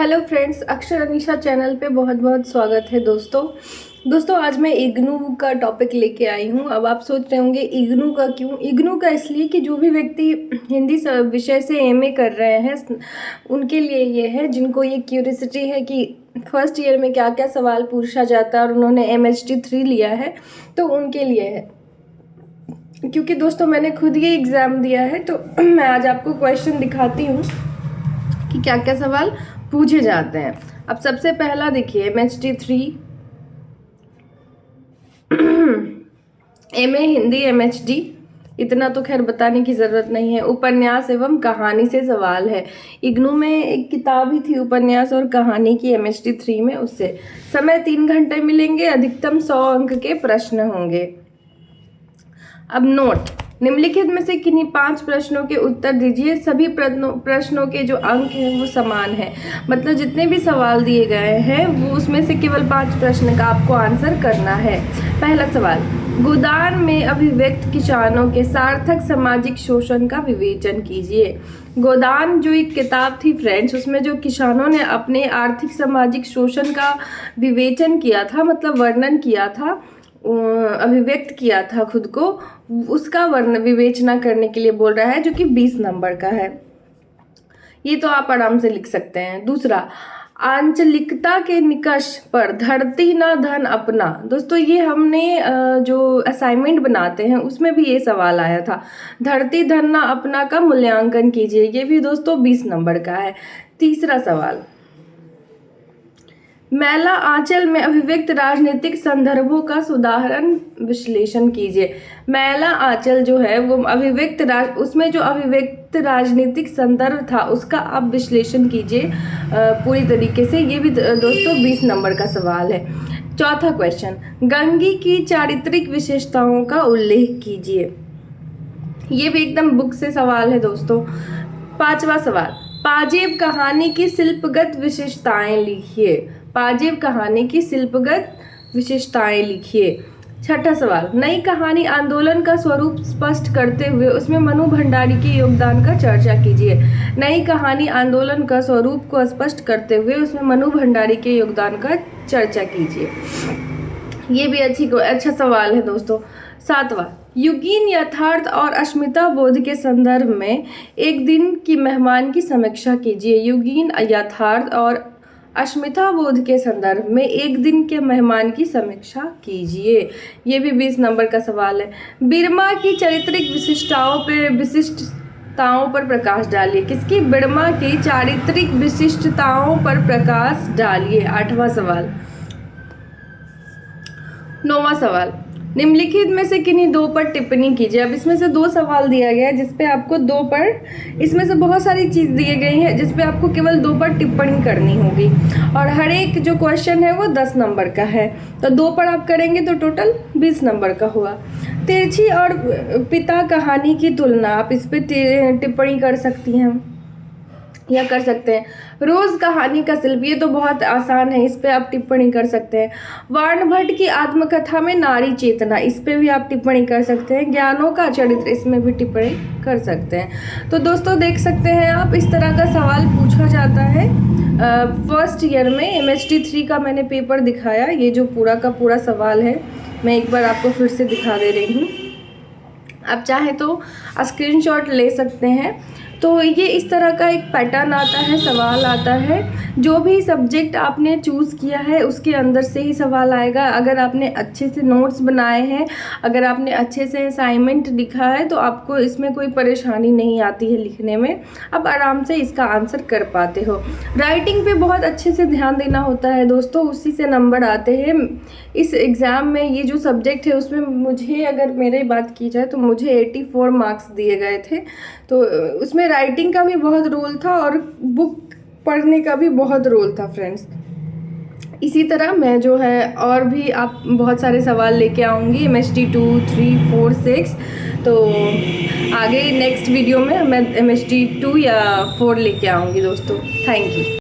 Hello friends, अक्षर Anisha channel पे बहुत बहुत स्वागत है दोस्तों आज मैं इग्नू का टॉपिक लेके आई हूँ। अब आप सोच रहे होंगे इग्नू का क्यों। इग्नू का इसलिए कि जो भी व्यक्ति हिंदी विषय से एमए कर रहे हैं उनके लिए ये है, जिनको ये क्यूरियोसिटी है कि फर्स्ट ईयर में क्या क्या सवाल पूछा जाता है और उन्होंने MHT 3 लिया है, तो उनके लिए है। क्योंकि दोस्तों मैंने खुद ये एग्ज़ाम दिया है, तो मैं आज आपको क्वेश्चन दिखाती हूँ कि क्या क्या सवाल पूछे जाते हैं। अब सबसे पहला देखिए, MHT 3 MA हिंदी MHD, इतना तो खैर बताने की ज़रूरत नहीं है। उपन्यास एवं कहानी से सवाल है। इग्नू में एक किताब ही थी उपन्यास और कहानी की MHT 3 में, उससे समय 3 घंटे मिलेंगे। अधिकतम 100 अंक के प्रश्न होंगे। अब नोट, निम्नलिखित में से किन्हीं 5 प्रश्नों के उत्तर दीजिए। सभी प्रश्नों के जो अंक हैं वो समान हैं, मतलब जितने भी सवाल दिए गए हैं वो उसमें से केवल 5 प्रश्न का आपको आंसर करना है। पहला सवाल, गोदान में अभिव्यक्त किसानों के सार्थक सामाजिक शोषण का विवेचन कीजिए। गोदान जो एक किताब थी फ्रेंड्स, उसमें जो किसानों ने अपने आर्थिक सामाजिक शोषण का विवेचन किया था, मतलब वर्णन किया था, अभिव्यक्त किया था खुद को, उसका विवेचना करने के लिए बोल रहा है, जो कि 20 नंबर का है। ये तो आप आराम से लिख सकते हैं। दूसरा, आंचलिकता के निकष पर धरती न धन अपना। दोस्तों ये हमने जो असाइनमेंट बनाते हैं उसमें भी ये सवाल आया था, धरती धन न अपना का मूल्यांकन कीजिए। ये भी दोस्तों 20 नंबर का है। तीसरा सवाल, मैला आंचल में अभिव्यक्त राजनीतिक संदर्भों का सुधारण विश्लेषण कीजिए। मैला आंचल जो है वो उसमें जो अभिव्यक्त राजनीतिक संदर्भ था उसका आप विश्लेषण कीजिए पूरी तरीके से। ये भी दोस्तों 20 नंबर का सवाल है। चौथा क्वेश्चन, गंगी की चारित्रिक विशेषताओं का उल्लेख कीजिए। ये भी एकदम बुक से सवाल है दोस्तों। पांचवा सवाल, पाजेब कहानी की शिल्पगत विशेषताएं लिखिए। पाजेब कहानी की शिल्पगत विशेषताएं लिखिए। छठा सवाल, नई कहानी आंदोलन का स्वरूप स्पष्ट करते हुए उसमें मनु भंडारी के योगदान का चर्चा कीजिए। नई कहानी आंदोलन का स्वरूप को स्पष्ट करते हुए उसमें मनु भंडारी के योगदान का चर्चा कीजिए। ये भी अच्छा सवाल है दोस्तों। सातवां, युगीन यथार्थ और अस्मिता बोध के संदर्भ में एक दिन की मेहमान की समीक्षा कीजिए। युगीन यथार्थ और अस्मिता बोध के संदर्भ में एक दिन के मेहमान की समीक्षा कीजिए। ये भी 20 नंबर का सवाल है। बिरमा की चारित्रिक विशिष्टताओं पर प्रकाश डालिए। किसकी? बिरमा की चारित्रिक विशिष्टताओं पर प्रकाश डालिए। 8वां सवाल। 9वां सवाल, निम्नलिखित में से किन्हीं 2 पर टिप्पणी कीजिए। अब इसमें से 2 सवाल दिया गया है जिसपे आपको 2 पर, इसमें से बहुत सारी चीज़ दी गई है जिसपे आपको केवल 2 पर टिप्पणी करनी होगी, और हर एक जो क्वेश्चन है वो 10 नंबर का है, तो 2 पर आप करेंगे तो टोटल 20 नंबर का हुआ। तिरछी और पिता कहानी की तुलना, आप इस पर टिप्पणी कर सकती हैं या कर सकते हैं। रोज कहानी का शिल्प, ये तो बहुत आसान है, इस पे आप टिप्पणी कर सकते हैं। वार्णभट्ट की आत्मकथा में नारी चेतना, इस पे भी आप टिप्पणी कर सकते हैं। ज्ञानों का चरित्र, इसमें भी टिप्पणी कर सकते हैं। तो दोस्तों देख सकते हैं आप, इस तरह का सवाल पूछा जाता है फर्स्ट ईयर में। MHT 3 का मैंने पेपर दिखाया, ये जो पूरा का पूरा सवाल है मैं एक बार आपको फिर से दिखा दे रही हूँ। आप चाहे तो स्क्रीनशॉट ले सकते हैं। तो ये इस तरह का एक पैटर्न आता है, सवाल आता है। जो भी सब्जेक्ट आपने चूज़ किया है उसके अंदर से ही सवाल आएगा। अगर आपने अच्छे से नोट्स बनाए हैं, अगर आपने अच्छे से असाइनमेंट लिखा है, तो आपको इसमें कोई परेशानी नहीं आती है लिखने में। आप आराम से इसका आंसर कर पाते हो। राइटिंग पे बहुत अच्छे से ध्यान देना होता है दोस्तों, उसी से नंबर आते हैं इस एग्ज़ाम में। ये जो सब्जेक्ट है उसमें मुझे, अगर मेरी बात की जाए तो मुझे 84 मार्क्स दिए गए थे। तो उसमें राइटिंग का भी बहुत रोल था और बुक पढ़ने का भी बहुत रोल था फ्रेंड्स। इसी तरह मैं जो है और भी आप बहुत सारे सवाल लेके आऊँगी MHT 2, 3, 4, 6। तो आगे नेक्स्ट वीडियो में मैं MHT 2 या 4 लेके आऊँगी दोस्तों। Thank you.